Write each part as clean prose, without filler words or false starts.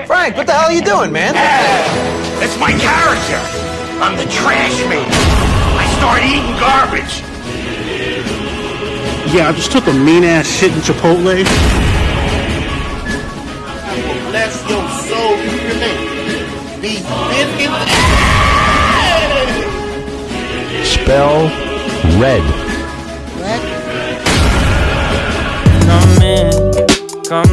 Frank, what the hell are you doing, man? That's my character. I'm the trash man. I start eating garbage. Yeah, I just took a mean-ass shit in Chipotle. Bless your soul, you hear me? These biscuits. Spell red. Come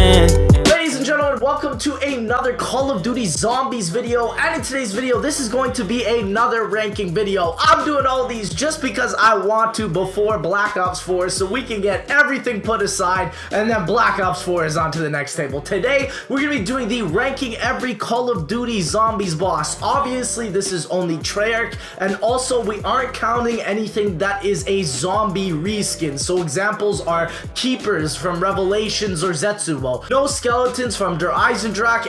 in. Ladies and gentlemen, welcome to another Call of Duty Zombies video, and in today's video, this is going to be another ranking video. I'm doing all these just because I want to before Black Ops 4, so we can get everything put aside, and then Black Ops 4 is on to the next table. Today, we're going to be doing the ranking every Call of Duty Zombies boss. Obviously, this is only Treyarch, and also we aren't counting anything that is a zombie reskin. So examples are Keepers from Revelations or Zetsubo, no Skeletons from Denizens,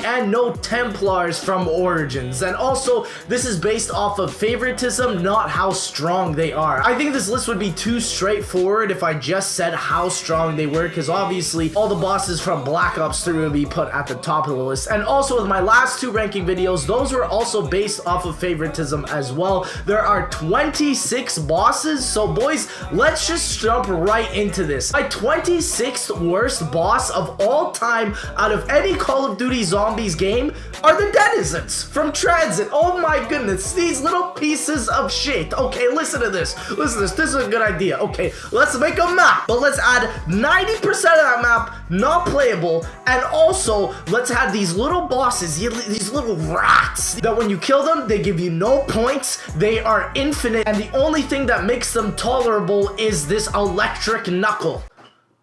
and no Templars from Origins. And also, this is based off of favoritism, not how strong they are. I think this list would be too straightforward if I just said how strong they were, because obviously all the bosses from Black Ops 3 would be put at the top of the list. And also with my last two ranking videos, those were also based off of favoritism as well. There are 26 bosses, so boys, let's just jump right into this. My 26th worst boss of all time out of any Call of Duty Zombies game are the Denizens from Transit. Oh my goodness, these little pieces of shit. Okay, listen to this. This is a good idea. Okay, let's make a map, but let's add 90% of that map not playable, and also let's have these little bosses, these little rats, that when you kill them, they give you no points, they are infinite, and the only thing that makes them tolerable is this electric knuckle.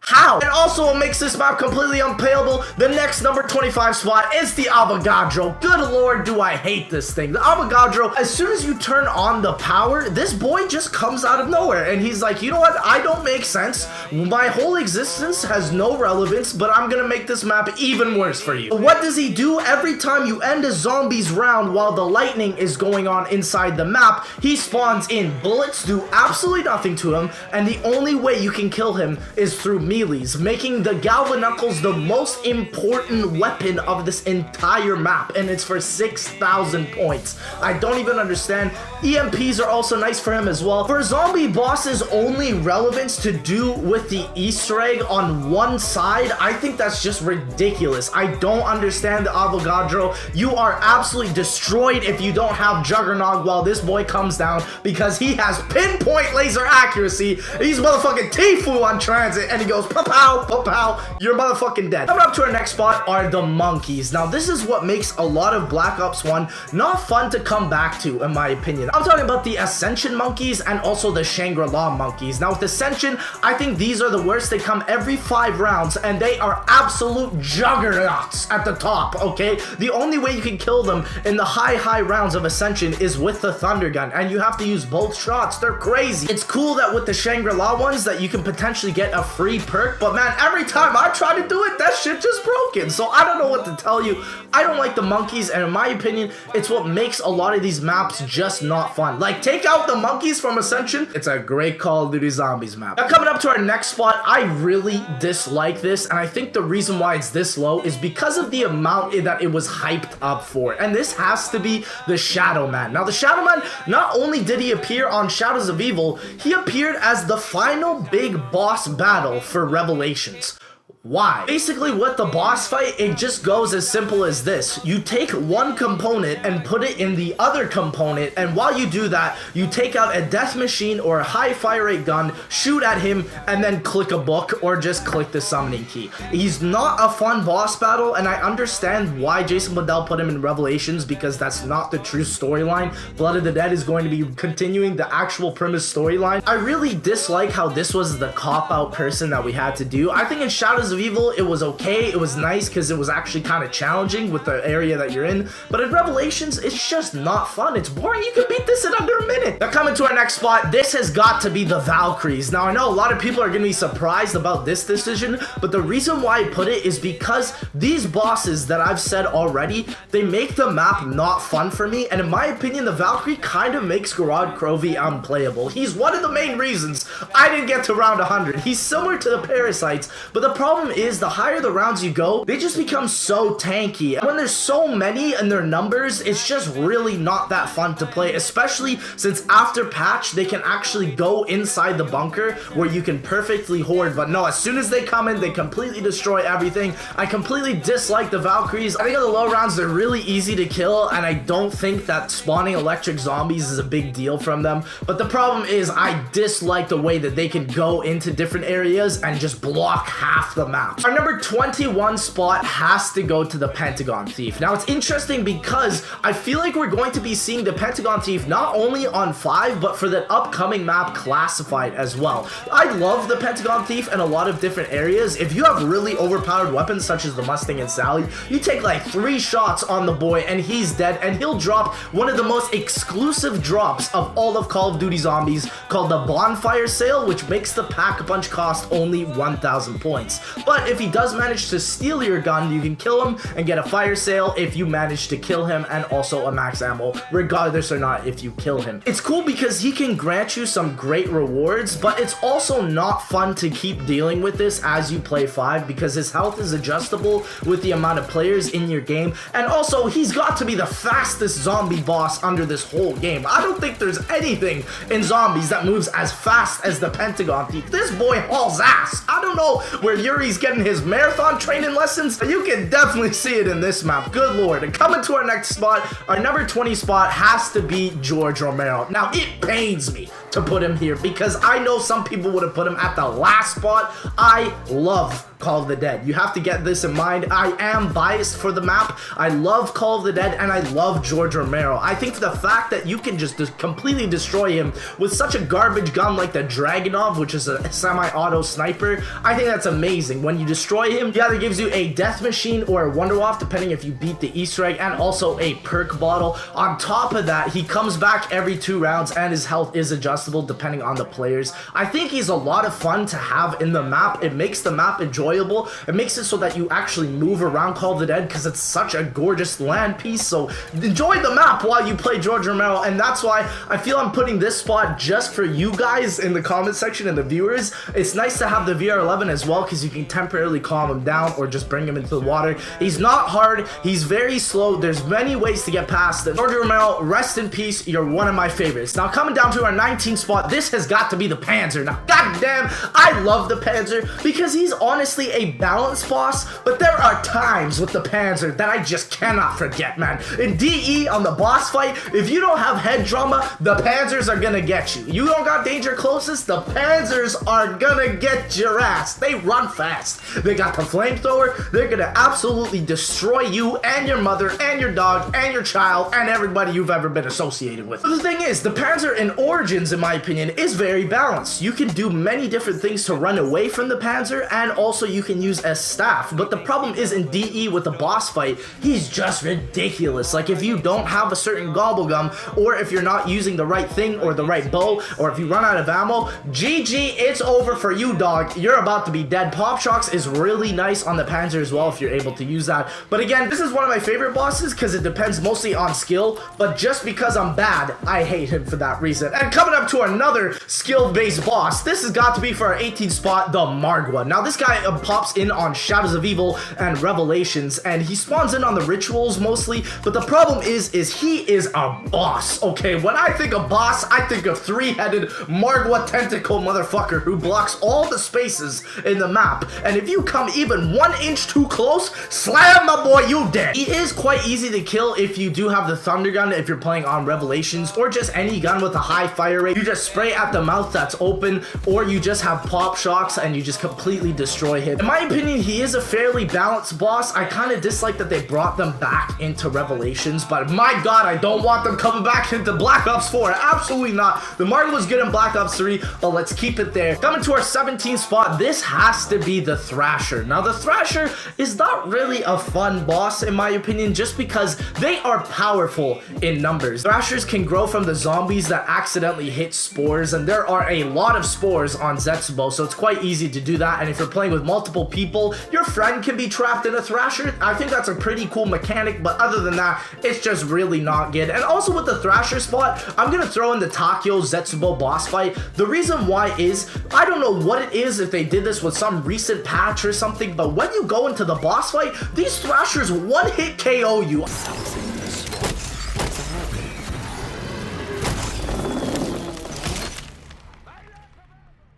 How? And also what makes this map completely unplayable, the next number 25 spot is the Avogadro. Good lord, do I hate this thing. The Avogadro, as soon as you turn on the power, this boy just comes out of nowhere, and he's like, you know what, I don't make sense. My whole existence has no relevance, but I'm gonna make this map even worse for you. What does he do? Every time you end a zombie's round while the lightning is going on inside the map, he spawns in. Bullets do absolutely nothing to him, and the only way you can kill him is through melees, making the Galvanuckles the most important weapon of this entire map, and it's for 6,000 points. I don't even understand. EMPs are also nice for him as well. For zombie bosses only relevance to do with the Easter egg on one side, I think that's just ridiculous. I don't understand the Avogadro. You are absolutely destroyed if you don't have Juggernaut while this boy comes down, because he has pinpoint laser accuracy. He's motherfucking Tifu on Transit, and he goes pa-pow, pa-pow, you're motherfucking dead. Coming up to our next spot are the monkeys. Now, this is what makes a lot of Black Ops 1 not fun to come back to, in my opinion. I'm talking about the Ascension monkeys and also the Shangri-La monkeys. Now, with Ascension, I think these are the worst. They come every 5 rounds, and they are absolute juggernauts at the top, okay? The only way you can kill them in the high rounds of Ascension is with the Thunder Gun, and you have to use both shots. They're crazy. It's cool that with the Shangri-La ones that you can potentially get a free perk, but man, every time I try to do it, that shit just broken. So I don't know what to tell you. I don't like the monkeys, and in my opinion, it's what makes a lot of these maps just not fun. Like, take out the monkeys from Ascension, it's a great Call of Duty Zombies map. Now, coming up to our next spot, I really dislike this, and I think the reason why it's this low is because of the amount that it was hyped up for, and this has to be the Shadow Man. Now, the Shadow Man, not only did he appear on Shadows of Evil, he appeared as the final big boss battle for Revelations. Why? Basically, with the boss fight, it just goes as simple as this. You take one component and put it in the other component, and while you do that, you take out a death machine or a high fire rate gun, shoot at him, and then click a book or just click the summoning key. He's not a fun boss battle, and I understand why Jason Blundell put him in Revelations, because that's not the true storyline. Blood of the Dead is going to be continuing the actual premise storyline. I really dislike how this was the cop-out person that we had to do. I think in Shadows of Evil, it was okay, it was nice because it was actually kind of challenging with the area that you're in, but in Revelations, it's just not fun. It's boring. You can beat this in under a minute. Now, coming to our next spot, this has got to be the Valkyries. Now, I know a lot of people are going to be surprised about this decision, but the reason why I put it is because these bosses that I've said already, they make the map not fun for me, and in my opinion, the Valkyrie kind of makes Gerard Crovey unplayable. He's one of the main reasons I didn't get to round 100. He's similar to the Parasites, but the problem problem is the higher the rounds you go, they just become so tanky. When there's so many and their numbers, it's just really not that fun to play, especially since after patch, they can actually go inside the bunker where you can perfectly hoard. But no, as soon as they come in, they completely destroy everything. I completely dislike the Valkyries. I think on the low rounds, they're really easy to kill, and I don't think that spawning electric zombies is a big deal from them. But the problem is I dislike the way that they can go into different areas and just block half the map. Our number 21 spot has to go to the Pentagon Thief. Now, it's interesting because I feel like we're going to be seeing the Pentagon Thief not only on 5, but for the upcoming map Classified as well. I love the Pentagon Thief in a lot of different areas. If you have really overpowered weapons such as the Mustang and Sally, you take like 3 shots on the boy and he's dead, and he'll drop one of the most exclusive drops of all of Call of Duty Zombies called the Bonfire Sale, which makes the pack-a-punch cost only 1,000 points. But if he does manage to steal your gun, you can kill him and get a fire sale if you manage to kill him, and also a max ammo, regardless or not if you kill him. It's cool because he can grant you some great rewards, but it's also not fun to keep dealing with this as you play 5 because his health is adjustable with the amount of players in your game, and also he's got to be the fastest zombie boss under this whole game. I don't think there's anything in zombies that moves as fast as the Pentagon Thief. This boy hauls ass. I don't know where Yuri's getting his marathon training lessons, but you can definitely see it in this map. Good lord. And coming to our next spot, our number 20 spot has to be George Romero. Now, it pains me to put him here because I know some people would have put him at the last spot. I love Call of the Dead. You have to get this in mind. I am biased for the map. I love Call of the Dead and I love George Romero. I think the fact that you can just completely destroy him with such a garbage gun like the Dragunov, which is a semi-auto sniper, I think that's amazing. When you destroy him, he either gives you a death machine or a Wonderwaff, depending if you beat the Easter egg, and also a perk bottle. On top of that, he comes back every 2 rounds and his health is adjustable depending on the players. I think he's a lot of fun to have in the map. It makes the map enjoyable. It makes it so that you actually move around Call of the Dead because it's such a gorgeous land piece. So enjoy the map while you play George Romero, and that's why I feel I'm putting this spot just for you guys in the comment section and the viewers. It's nice to have the VR11 as well because you can temporarily calm him down or just bring him into the water. He's not hard. He's very slow. There's many ways to get past it. George Romero, rest in peace. You're one of my favorites. Now, coming down to our 19th spot, this has got to be the Panzer. Now, goddamn, I love the Panzer because he's honestly a balanced boss, but there are times with the Panzer that I just cannot forget, man. In DE on the boss fight, if you don't have head drama, the Panzers are gonna get you. You don't got danger closest, the Panzers are gonna get your ass. They run fast. They got the flamethrower. They're gonna absolutely destroy you and your mother and your dog and your child and everybody you've ever been associated with. But the thing is, the Panzer in Origins, in my opinion, is very balanced. You can do many different things to run away from the Panzer, and also you can use as staff. But the problem is in DE with the boss fight, he's just ridiculous. Like, if you don't have a certain gobblegum, or if you're not using the right thing or the right bow, or if you run out of ammo, GG, it's over for you, dog. You're about to be dead. Pop Shocks is really nice on the Panzer as well if you're able to use that. But again, this is one of my favorite bosses because it depends mostly on skill, but just because I'm bad, I hate him for that reason. And coming up to another skill-based boss, this has got to be for our 18th spot, the Margwa. Now, this guy pops in on Shadows of Evil and Revelations, and he spawns in on the rituals mostly, but the problem is he is a boss, okay? When I think of boss, I think of 3-headed Margwa tentacle motherfucker who blocks all the spaces in the map, and if you come even 1 inch too close, slam, my boy, you dead. He is quite easy to kill if you do have the Thunder Gun, if you're playing on Revelations, or just any gun with a high fire rate. You just spray at the mouth that's open, or you just have Pop Shocks and you just completely destroy him. In my opinion, he is a fairly balanced boss. I kind of dislike that they brought them back into Revelations, but my god, I don't want them coming back into Black Ops 4. Absolutely not. The Martin was good in Black Ops 3, but let's keep it there. Coming to our 17th spot, this has to be the Thrasher. Now, the Thrasher is not really a fun boss, in my opinion, just because they are powerful in numbers. Thrashers can grow from the zombies that accidentally hit spores, and there are a lot of spores on Zetsubo, so it's quite easy to do that. And if you're playing with multiple multiple people. Your friend can be trapped in a Thrasher. I think that's a pretty cool mechanic, but other than that, it's just really not good. And also with the Thrasher spot, I'm gonna throw in the Takeo Zetsubo boss fight. The reason why is, I don't know what it is, if they did this with some recent patch or something, but when you go into the boss fight, these Thrashers one-hit KO you.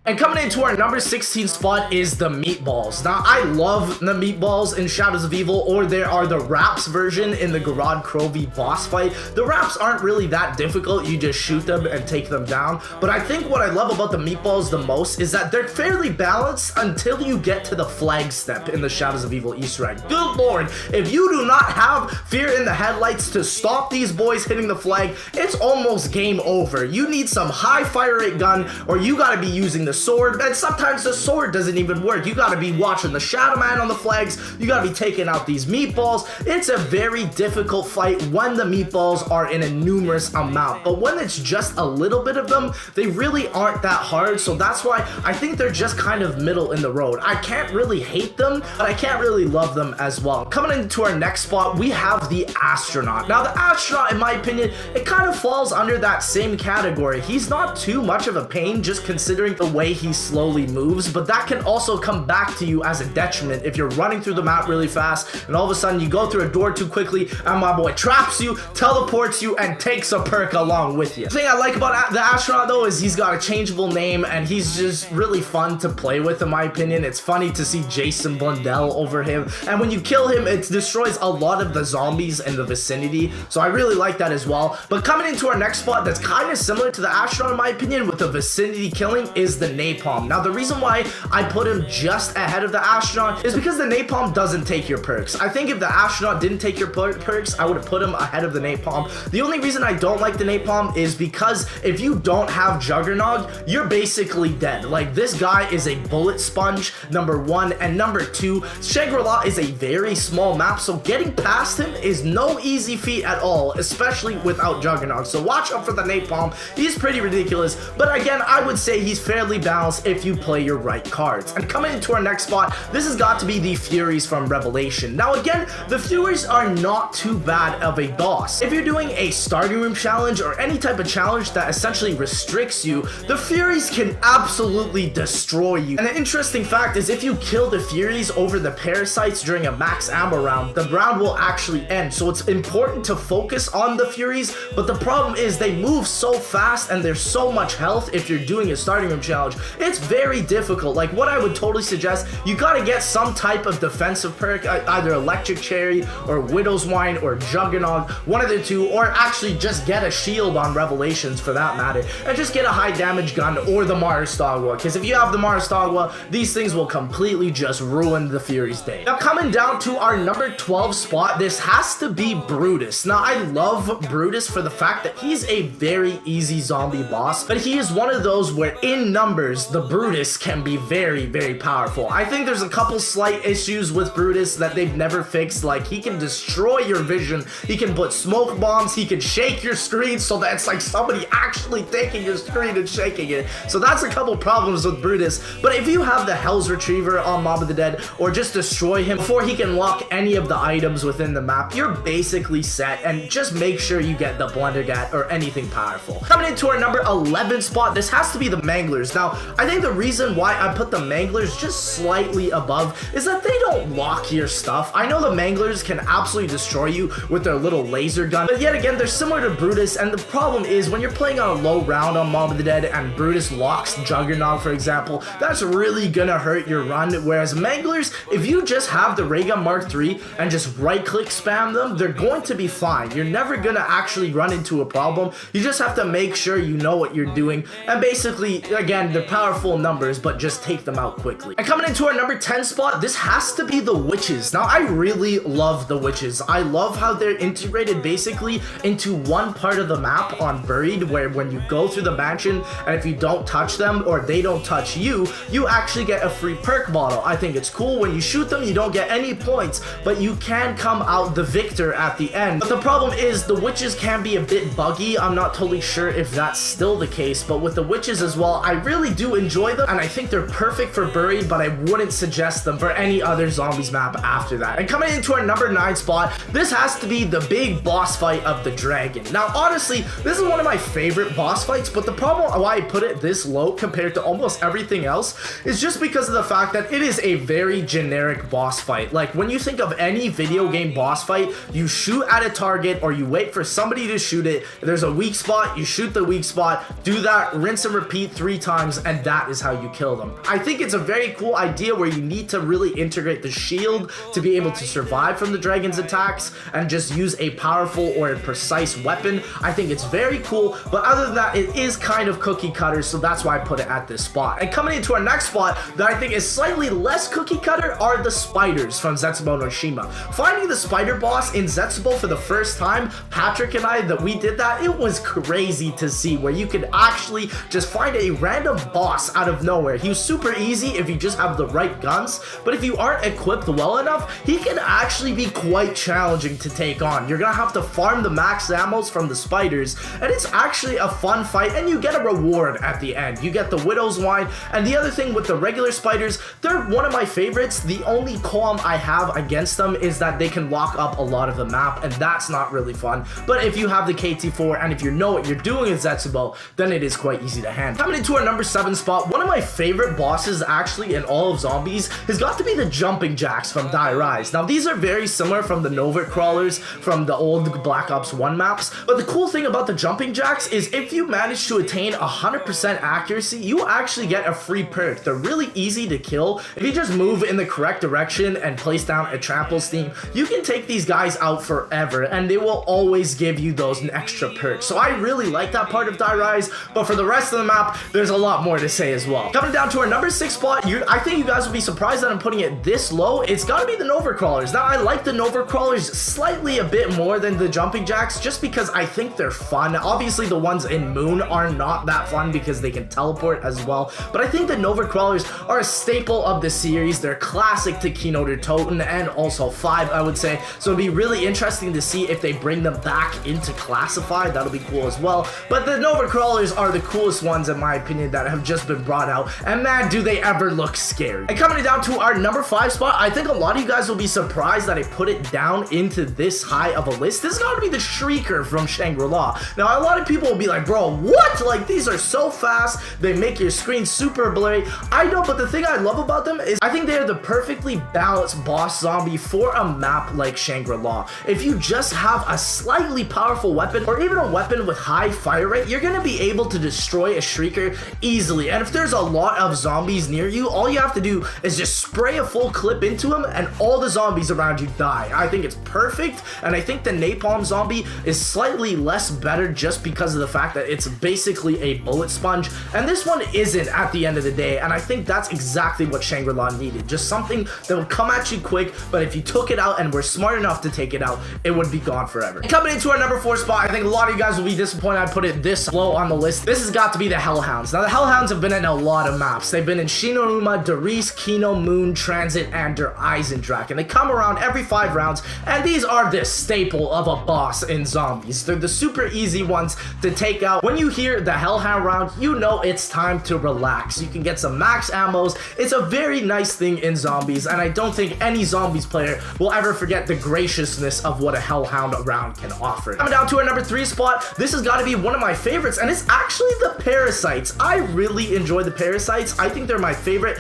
And coming into our number 16 spot is the Meatballs. Now, I love the Meatballs in Shadows of Evil, or there are the Raps version in the Garad Krovi boss fight. The Raps aren't really that difficult, you just shoot them and take them down. But I think what I love about the Meatballs the most is that they're fairly balanced until you get to the flag step in the Shadows of Evil Easter egg. Good lord, if you do not have Fear in the Headlights to stop these boys hitting the flag, it's almost game over. You need some high fire rate gun, or you gotta be using the sword, and sometimes the sword doesn't even work. You gotta be watching the Shadow Man on the flags, you gotta be taking out these Meatballs. It's a very difficult fight when the Meatballs are in a numerous amount, but when it's just a little bit of them, they really aren't that hard, so that's why I think they're just kind of middle in the road. I can't really hate them, but I can't really love them as well. Coming into our next spot, we have the Astronaut. Now, the Astronaut, in my opinion, it kind of falls under that same category. He's not too much of a pain, just considering the way he slowly moves, but that can also come back to you as a detriment if you're running through the map really fast and all of a sudden you go through a door too quickly and my boy traps you, teleports you, and takes a perk along with you. The thing I like about the Astronaut though is he's got a changeable name and he's just really fun to play with, in my opinion. It's funny to see Jason Blundell over him, and when you kill him, it destroys a lot of the zombies in the vicinity, so I really like that as well. But coming into our next spot that's kind of similar to the Astronaut in my opinion with the vicinity killing is the Napalm. Now, the reason why I put him just ahead of the Astronaut is because the Napalm doesn't take your perks. I think if the Astronaut didn't take your perks, I would have put him ahead of the Napalm. The only reason I don't like the Napalm is because if you don't have Juggernog, you're basically dead. Like, this guy is a bullet sponge, number one, and number two, Shangri-La is a very small map, so getting past him is no easy feat at all, especially without Juggernog. So watch out for the Napalm. He's pretty ridiculous, but again, I would say he's fairly balanced if you play your right cards. And coming into our next spot, this has got to be the Furies from Revelation. Now again, the Furies are not too bad of a boss. If you're doing a starting room challenge or any type of challenge that essentially restricts you, the Furies can absolutely destroy you. And an interesting fact is if you kill the Furies over the Parasites during a max ammo round, the round will actually end. So it's important to focus on the Furies, but the problem is they move so fast and there's so much health if you're doing a starting room challenge. It's very difficult. Like, what I would totally suggest, you gotta get some type of defensive perk, either Electric Cherry or Widow's Wine or Juggernog, one of the two, or actually just get a shield on Revelations for that matter, and just get a high damage gun or the Maristagua, because if you have the Maristagua, these things will completely just ruin the Fury's day. Now coming down to our number 12 spot, this has to be Brutus. Now I love Brutus for the fact that he's a very easy zombie boss, but he is one of those where in numbers, the Brutus can be very, very powerful. I think there's a couple slight issues with Brutus that they've never fixed, like he can destroy your vision, he can put smoke bombs, he can shake your screen so that it's like somebody actually taking your screen and shaking it. So that's a couple problems with Brutus, but if you have the Hell's Retriever on Mob of the Dead, or just destroy him before he can lock any of the items within the map, you're basically set, and just make sure you get the Blundergat or anything powerful. Coming into our number 11 spot, this has to be the Manglers. Now, I think the reason why I put the Manglers just slightly above is that they don't lock your stuff. I know the Manglers can absolutely destroy you with their little laser gun, but yet again, they're similar to Brutus, and the problem is when you're playing on a low round on Mob of the Dead and Brutus locks Juggernog, for example, that's really gonna hurt your run, whereas Manglers, if you just have the Ray Gun Mark III and just right-click spam them, they're going to be fine. You're never gonna actually run into a problem. You just have to make sure you know what you're doing, and basically, again, they're powerful numbers, but just take them out quickly. And coming into our number 10 spot, this has to be the Witches. Now, I really love the Witches. I love how they're integrated basically into one part of the map on Buried, where when you go through the mansion, and if you don't touch them, or they don't touch you, you actually get a free perk bottle. I think it's cool. When you shoot them, you don't get any points, but you can come out the victor at the end. But the problem is the Witches can be a bit buggy. I'm not totally sure if that's still the case, but with the Witches as well, I really really do enjoy them, and I think they're perfect for buried, but I wouldn't suggest them for any other zombies map after that. And coming into our number 9 spot, this has to be the big boss fight of the dragon. Now, honestly, this is one of my favorite boss fights, but the problem why I put it this low compared to almost everything else is just because of the fact that it is a very generic boss fight. Like, when you think of any video game boss fight, you shoot at a target or you wait for somebody to shoot it. If there's a weak spot, you shoot the weak spot, do that, rinse and repeat 3 times, and that is how you kill them. I think it's a very cool idea where you need to really integrate the shield to be able to survive from the dragon's attacks and just use a powerful or a precise weapon. I think it's very cool, but other than that, it is kind of cookie cutter, so that's why I put it at this spot. And coming into our next spot that I think is slightly less cookie cutter are the spiders from Zetsubo no Shima. Finding the spider boss in Zetsubo for the first time, Patrick and I, that we did that, it was crazy to see where you could actually just find a random boss out of nowhere. He was super easy if you just have the right guns, but if you aren't equipped well enough, he can actually be quite challenging to take on. You're gonna have to farm the max ammos from the spiders, and it's actually a fun fight, and you get a reward at the end. You get the Widow's Wine, and the other thing with the regular spiders, they're one of my favorites. The only qualm I have against them is that they can lock up a lot of the map, and that's not really fun. But if you have the KT4 and if you know what you're doing in Zetsubo, then it is quite easy to handle. Coming into our number 7 spot, one of my favorite bosses actually in all of zombies has got to be the jumping jacks from Die Rise. Now, these are very similar from the Nova crawlers from the old Black Ops 1 maps, but the cool thing about the jumping jacks is if you manage to attain 100% accuracy, you actually get a free perk. They're really easy to kill. If you just move in the correct direction and place down a trample steam, you can take these guys out forever, and they will always give you those extra perks. So I really like that part of Die Rise, but for the rest of the map, there's a lot more to say as well. Coming down to our number 6 spot, I think you guys will be surprised that I'm putting it this low. It's got to be the Nova crawlers. Now, I like the Nova crawlers slightly a bit more than the jumping jacks just because I think they're fun. Obviously, the ones in Moon are not that fun because they can teleport as well, but I think the Nova crawlers are a staple of the series. They're classic to Keynote or Toten and also 5, I would say, so it'd be really interesting to see if they bring them back into Classified. That'll be cool as well, but the Nova crawlers are the coolest ones in my opinion that have just been brought out, and man, do they ever look scary. And coming down to our number 5 spot, I think a lot of you guys will be surprised that I put it down into this high of a list. This is going to be the Shrieker from Shangri-La. Now, a lot of people will be like, bro, what? Like, these are so fast, they make your screen super blurry. I know, but the thing I love about them is I think they are the perfectly balanced boss zombie for a map like Shangri-La. If you just have a slightly powerful weapon or even a weapon with high fire rate, you're going to be able to destroy a Shrieker easily. And if there's a lot of zombies near you, all you have to do is just spray a full clip into them and all the zombies around you die. I think it's perfect, and I think the Napalm zombie is slightly less better just because of the fact that it's basically a bullet sponge, and this one isn't at the end of the day, and I think that's exactly what Shangri-La needed. Just something that would come at you quick, but if you took it out and were smart enough to take it out, it would be gone forever. And coming into our number 4 spot, I think a lot of you guys will be disappointed I put it this low on the list. This has got to be the Hellhounds. Now, the Hellhounds have been in a lot of maps. They've been in Shinonuma, Darice, Kino, Moon, Transit, and Der Eisendrache, and they come around every 5 rounds, and these are the staple of a boss in zombies. They're the super easy ones to take out. When you hear the Hellhound round, you know it's time to relax. You can get some max ammos. It's a very nice thing in zombies, and I don't think any zombies player will ever forget the graciousness of what a Hellhound round can offer. Coming down to our number 3 spot, this has got to be one of my favorites, and it's actually the Parasites. I really enjoy the Parasites. I think they're my favorite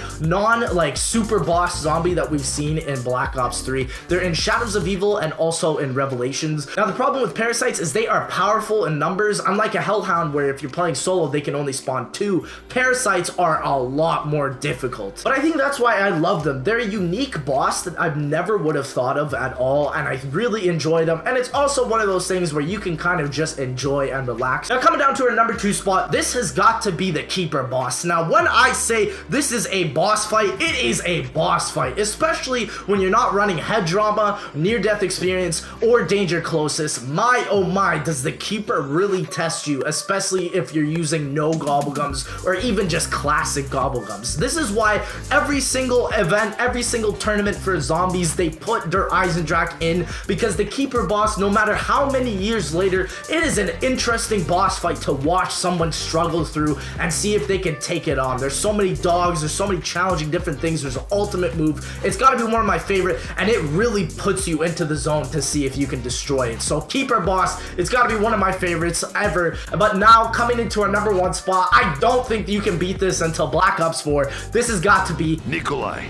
super boss zombie that we've seen in Black Ops 3. They're in Shadows of Evil and also in Revelations. Now, the problem with Parasites is they are powerful in numbers. Unlike a Hellhound where if you're playing solo, they can only spawn 2. Parasites are a lot more difficult. But I think that's why I love them. They're a unique boss that I never would have thought of at all, and I really enjoy them. And it's also one of those things where you can kind of just enjoy and relax. Now, coming down to our number 2 spot, this has got to be the Keeper boss. Now, when I say this is a boss fight, it is a boss fight, especially when you're not running head drama, near-death experience, or danger closest. My oh my, does the Keeper really test you, especially if you're using no gobblegums or even just classic gobblegums. This is why every single event, every single tournament for zombies, they put Der Eisendrache in, because the Keeper boss, no matter how many years later, it is an interesting boss fight to watch someone struggle through and see if they can take it on. There's so many dogs, there's so many challenging different things. There's an ultimate move. It's got to be one of my favorite, and it really puts you into the zone to see if you can destroy it. So Keeper Boss, it's got to be one of my favorites ever. But now coming into our #1 spot, I don't think you can beat this until Black Ops 4. This has got to be Nikolai.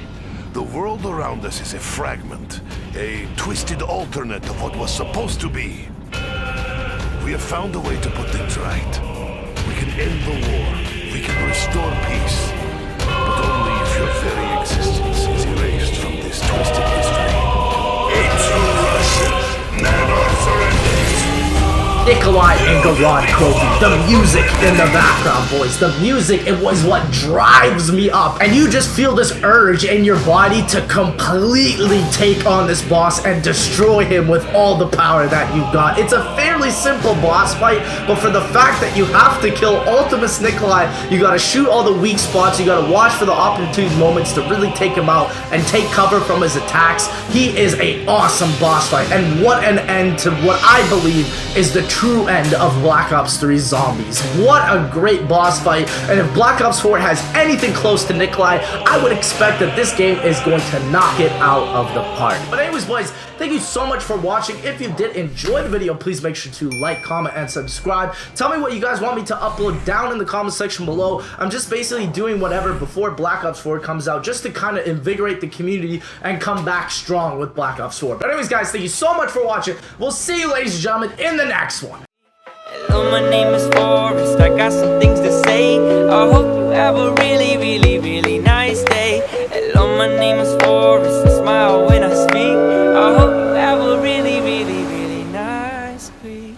The world around us is a fragment, a twisted alternate of what was supposed to be. We have found a way to put things right. We can end the war. We can restore peace. But only if your very existence is erased from this twisted history. It's Russia. Never surrender. Nikolai and Garand Krovi. The music in the background, boys. The music, it was what drives me up. And you just feel this urge in your body to completely take on this boss and destroy him with all the power that you've got. It's a fairly simple boss fight, but for the fact that you have to kill Ultimus Nikolai, you gotta shoot all the weak spots, you gotta watch for the opportune moments to really take him out and take cover from his attacks. He is an awesome boss fight, and what an end to what I believe is the true end of Black Ops 3 Zombies. What a great boss fight, and if Black Ops 4 has anything close to Nikolai, I would expect that this game is going to knock it out of the park. But anyways, boys, thank you so much for watching. If you did enjoy the video, please make sure to like, comment, and subscribe. Tell me what you guys want me to upload down in the comment section below. I'm just basically doing whatever before Black Ops 4 comes out, just to kind of invigorate the community and come back strong with Black Ops 4. But anyways, guys, thank you so much for watching. We'll see you, ladies and gentlemen, in the next one. Hello, my name is Forrest. I got some things to say. I hope you have a really